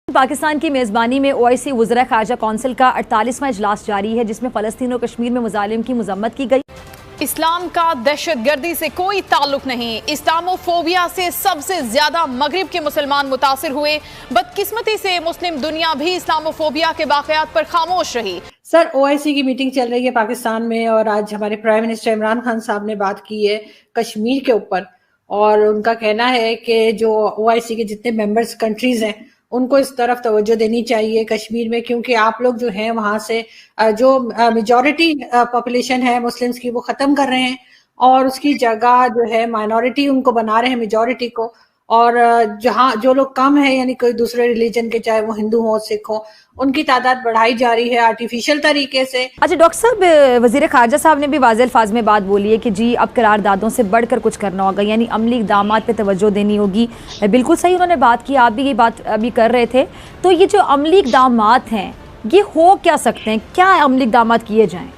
पाकिस्तान की मेज़बानी में ओआईसी वज़रा ख़ारजा कौंसिल का 48वां इजलास जारी है, जिसमें फ़लस्तीन और कश्मीर में मुज़ालिम की मज़म्मत की गई। इस्लाम का दहशतगर्दी से कोई ताल्लुक नहीं, इस्लामोफोबिया से सबसे ज्यादा मगरिब के मुसलमान मुतासिर हुए। बदकिस्मती से मुस्लिम दुनिया भी इस्लामोफोबिया के वाक़यात पर खामोश रही। सर, ओआईसी की मीटिंग चल रही है पाकिस्तान में और आज हमारे प्राइम मिनिस्टर इमरान खान साहब ने बात की है कश्मीर के ऊपर और उनका कहना है कि जो ओआईसी के जितने मेंबर्स कंट्रीज हैं उनको इस तरफ तवज्जो देनी चाहिए कश्मीर में, क्योंकि आप लोग जो हैं वहां से जो मेजॉरिटी पॉपुलेशन है मुस्लिम्स की वो खत्म कर रहे हैं और उसकी जगह जो है माइनॉरिटी उनको बना रहे हैं मेजॉरिटी को। और जहां जो लोग कम है यानी कोई दूसरे रिलीजन के, चाहे वो हिंदू हो सिख हो, उनकी तादाद बढ़ाई जा रही है आर्टिफिशियल तरीके से। अच्छा डॉक्टर साहब, वज़ीर ख़ारजा साहब ने भी वाज़ेह अल्फाज में बात बोली है कि जी अब करारदादों से बढ़कर कुछ करना होगा, यानी अमली इक़दामात पे तवज्जो देनी होगी। बिल्कुल सही उन्होंने बात की, आप भी ये बात अभी कर रहे थे। तो ये जो अमली इक़दामात हैं ये हो क्या सकते हैं, क्या अमली इक़दामात किए जाएँ?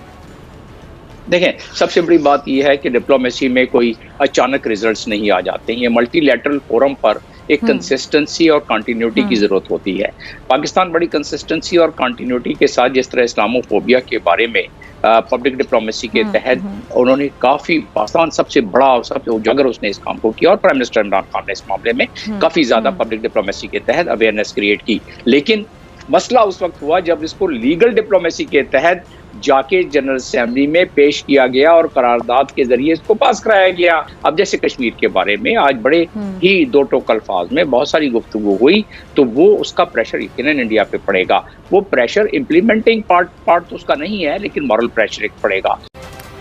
देखें, सबसे बड़ी बात यह है कि डिप्लोमेसी में कोई अचानक रिजल्ट्स नहीं आ जाते हैं। ये मल्टीलैटरल फोरम पर एक कंसिस्टेंसी और कंटिन्यूटी की ज़रूरत होती है। पाकिस्तान बड़ी कंसिस्टेंसी और कंटिन्यूटी के साथ जिस तरह इस्लामोफोबिया के बारे में पब्लिक डिप्लोमेसी के तहत उन्होंने काफ़ी, पाकिस्तान सबसे बड़ा और सबसे उजागर उसने इस काम को किया और प्राइम मिनिस्टर इमरान खान ने इस मामले में काफ़ी ज़्यादा पब्लिक डिप्लोमेसी के तहत अवेयरनेस क्रिएट की। लेकिन मसला उस वक्त हुआ जब इसको लीगल डिप्लोमेसी के तहत जाके जनरल असेंबली में पेश किया गया और करारदाद के जरिए इसको पास कराया गया। अब जैसे कश्मीर के बारे में आज बड़े ही दो टोक अल्फाज में बहुत सारी गुफ्तगू हुई, तो वो उसका प्रेशर यकीनन इंडिया पे पड़ेगा। वो प्रेशर इम्प्लीमेंटिंग पार्ट तो उसका नहीं है, लेकिन मॉरल प्रेशर एक पड़ेगा।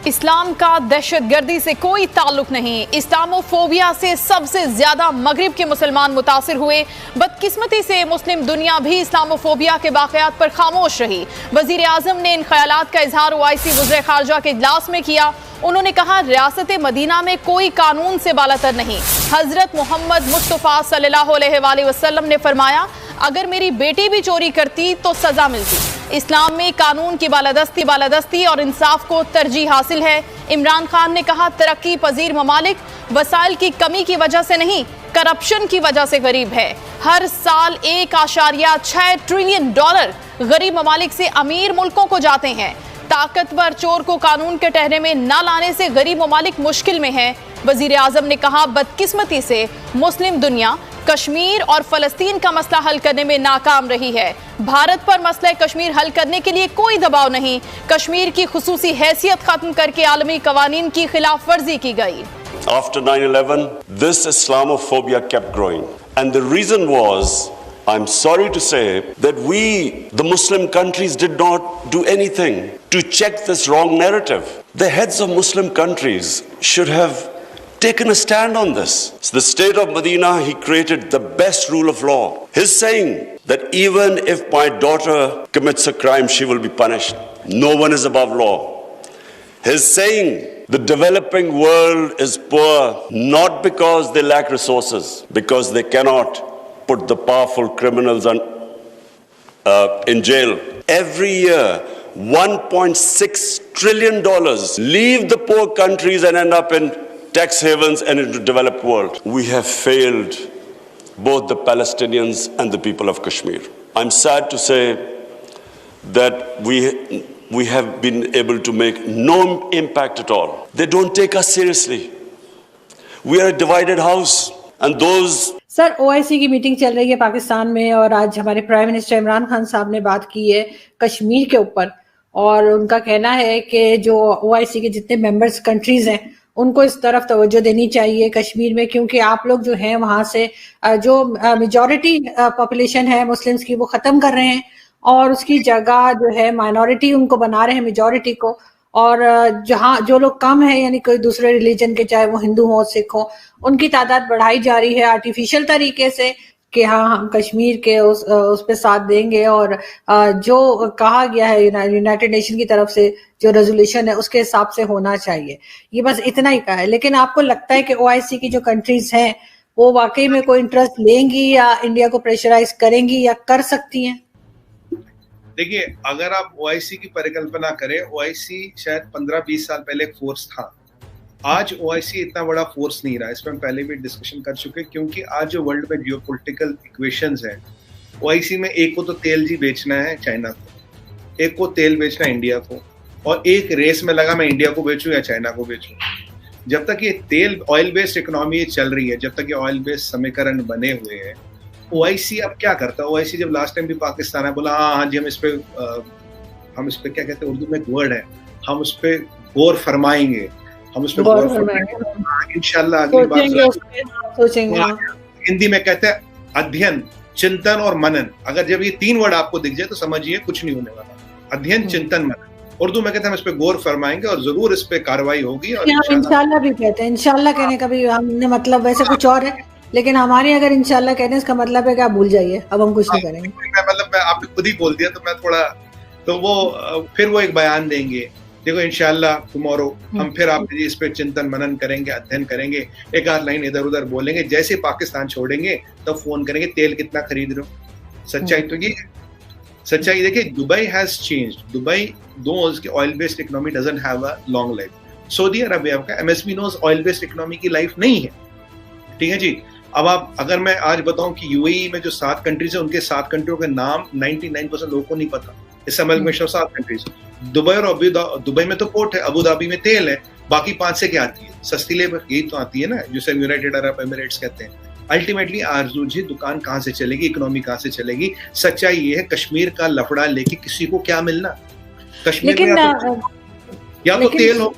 इस्लाम का दहशतगर्दी से कोई ताल्लुक नहीं, इस्लामोफोबिया से सबसे ज्यादा मगरिब के मुसलमान मुतासिर हुए। बदकिस्मती से मुस्लिम दुनिया भी इस्लामोफोबिया के वाक़यात पर खामोश रही। वज़ीर आज़म ने इन ख़यालात का इजहार ओआईसी वज़ीर ख़ारजा के इजलास में किया। उन्होंने कहा, रियासत मदीना में कोई कानून से बालातर नहीं। हजरत मोहम्मद मुस्तफ़ा सल्लल्लाहु अलैहि वसल्लम ने फरमाया, अगर मेरी बेटी भी चोरी करती तो सजा मिलती। इस्लाम में कानून की बालादस्ती और इंसाफ को तरजीह हासिल है। इमरान खान ने कहा, तरक्की पजीर ममालिक वसाइल की कमी की वजह से नहीं, करप्शन की वजह से गरीब है। हर साल 1.6 ट्रिलियन डॉलर गरीब ममालिक से अमीर मुल्कों को जाते हैं। ताकतवर चोर को कानून के टहरे में न लाने से गरीब ममालिक मुश्किल में है। वजीर आजम ने कहा, बदकिस्मती से मुस्लिम दुनिया कश्मीर और फलस्तीन का मसला हल करने में नाकाम रही है। भारत पर मसला कश्मीर हल करने के लिए कोई दबाव नहीं। कश्मीर की खुसूसी हैसियत खत्म करके आलमी कवानीन की खिलाफ वर्जी की गई। After 9/11, this Islamophobia kept growing. And the reason was, I'm sorry to say, that we, the Muslim countries, did not do anything to check this wrong narrative. The heads of Muslim countries should have taken a stand on this. So the state of Medina, he created the best rule of law. He's saying that even if my daughter commits a crime, she will be punished. No one is above law. He's saying the developing world is poor not because they lack resources, because they cannot put the powerful criminals in jail. Every year, $1.6 trillion leave the poor countries and end up in tax havens and into the developed world. We have failed both the Palestinians and the people of Kashmir. I'm sad to say that we have been able to make no impact at all. They don't take us seriously. We are a divided house, and those. Sir, OIC की meeting चल रही है पाकिस्तान में और आज हमारे prime minister Imran Khan साहब ने बात की है कश्मीर के ऊपर और उनका कहना है कि जो ओआईसी के जितने मेंबर्स कंट्रीज हैं उनको इस तरफ तवज्जो देनी चाहिए कश्मीर में, क्योंकि आप लोग जो हैं वहां से जो मेजॉरिटी पॉपुलेशन है मुस्लिम्स की वो खत्म कर रहे हैं और उसकी जगह जो है माइनॉरिटी उनको बना रहे हैं मेजॉरिटी को। और जहां जो लोग कम है यानी कोई दूसरे रिलीजन के, चाहे वो हिंदू हो सिख हो, उनकी तादाद बढ़ाई जा रही है आर्टिफिशियल तरीके से कि हाँ हम कश्मीर के उस पे साथ देंगे। और जो कहा गया है यूनाइटेड नेशन की तरफ से जो रेजोल्यूशन है उसके हिसाब से होना चाहिए। ये बस इतना ही कहा है। लेकिन आपको लगता है कि ओआईसी की जो कंट्रीज हैं वो वाकई में कोई इंटरेस्ट लेंगी या इंडिया को प्रेशराइज करेंगी या कर सकती हैं? देखिए, अगर आप ओआईसी की परिकल्पना करें, ओआईसी शायद 15-20 साल पहले एक फोर्स था। आज ओआईसी इतना बड़ा फोर्स नहीं रहा। इस पर हम पहले भी डिस्कशन कर चुके, क्योंकि आज जो वर्ल्ड में जियोपॉलिटिकल इक्वेशंस हैं ओआईसी में एक को तो तेल जी बेचना है चाइना को, एक को तेल बेचना है इंडिया को, और एक रेस में लगा मैं इंडिया को बेचूं या चाइना को बेचूं। जब तक ये तेल ऑयल बेस्ड इकोनॉमी चल रही है, जब तक ये ऑयल बेस्ड समीकरण बने हुए हैं, ओआईसी अब क्या करता है? ओआईसी जब लास्ट टाइम भी पाकिस्तान है बोला हाँ जी हम इस पे क्या कहते हैं उर्दू में एक वर्ड है, हम उस पे गौर फरमाएंगे, हम उस पे गौर फरमाएंगे इंशाल्लाह। अगली बार सोचेंगे। हिंदी में कहते हैं अध्ययन, चिंतन और मनन। अगर जब ये तीन वर्ड आपको दिख जाए तो समझिए कुछ नहीं होने वाला। अध्ययन, चिंतन, मनन। उर्दू में कहते हैं हम इस पे गौर फरमाएंगे और जरूर इस पे कार्रवाई होगी। और इंशाल्लाह भी कहते हैं, इंशाल्लाह कहने का भी हमने मतलब वैसे कुछ और है, लेकिन हमारे अगर इंशाल्लाह कहते हैं इसका मतलब है कि आप भूल जाइए, अब हम कुछ नहीं करेंगे। मैं आपने खुद ही बोल दिया तो मैं थोड़ा तो वो फिर वो एक बयान देंगे, देखो इंशाल्लाह टुमारो हम फिर आपके लिए इस पे चिंतन मनन करेंगे, अध्ययन करेंगे, एक आध लाइन इधर उधर बोलेंगे। जैसे पाकिस्तान छोड़ेंगे तब तो फोन करेंगे तेल कितना खरीद रहे हो। सच्चाई तो ये सच्चाई देखिए, Dubai has changed. Dubai knows कि oil based economy doesn't have a long life. Saudi Arabia का MSP knows oil based economy की लाइफ नहीं है। ठीक है जी। अब आप अगर मैं आज बताऊं कि यूएई में जो 7 कंट्रीज है उनके 7 कंट्रियों के नाम 99% लोगों को नहीं पता। इस अमलगमेशन 7 कंट्रीज, दुबई और दुबई में तो पोर्ट है, अबू धाबी में तेल है, बाकी 5 से क्या आती है? सस्ती लेबर, यही तो आती है ना, जिसे यूनाइटेड अरब एमिरेट्स कहते हैं। अल्टीमेटली आरजू जी दुकान कहां से चलेगी, इकोनॉमी कहां से चलेगी? सच्चाई ये है कश्मीर का लफड़ा लेके किसी को क्या मिलना? कश्मीर में या तो तेल हो,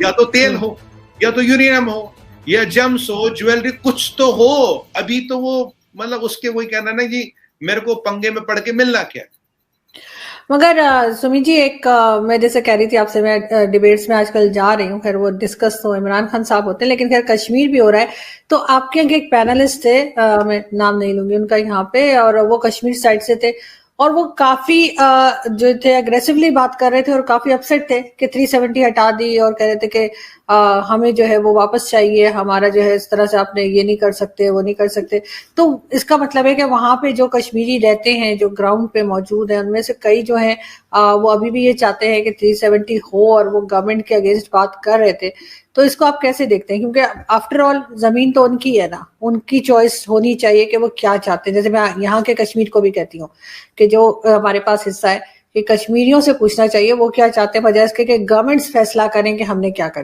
या तो तेल हो, या तो यूरेनियम हो, या जेम्स हो, ज्वेलरी, कुछ तो हो। अभी तो वो मतलब उसके वही कहना ना जी मेरे को पंगे में पड़ के मिलना क्या। मगर सुमी जी एक मैं जैसे कह रही थी आपसे, मैं डिबेट्स में आजकल जा रही हूँ, खैर वो डिस्कस तो इमरान खान साहब होते हैं, लेकिन खैर कश्मीर भी हो रहा है। तो आपके यहाँ एक पैनलिस्ट थे, मैं नाम नहीं लूंगी उनका यहाँ पे, और वो कश्मीर साइड से थे और वो काफी जो थे अग्रेसिवली बात कर रहे थे और काफी अपसेट थे कि 370 हटा दी और कह रहे थे कि हमें जो है वो वापस चाहिए, हमारा जो है इस तरह से आपने ये नहीं कर सकते, वो नहीं कर सकते। तो इसका मतलब है कि वहां पे जो कश्मीरी रहते हैं, जो ग्राउंड पे मौजूद हैं, उनमें से कई जो है वो अभी भी ये चाहते हैं कि 370 हो, और वो गवर्नमेंट के अगेंस्ट बात कर रहे थे। तो इसको आप कैसे देखते हैं? क्योंकि आफ्टर ऑल जमीन तो उनकी है ना, उनकी चॉइस होनी चाहिए कि वो क्या चाहते हैं। जैसे मैं यहाँ के कश्मीर को भी कहती हूँ कि जो हमारे पास हिस्सा है, कि कश्मीरियों से पूछना चाहिए वो क्या चाहते हैं, बजाय इसके कि गवर्नमेंट्स फैसला करें कि हमने क्या करना।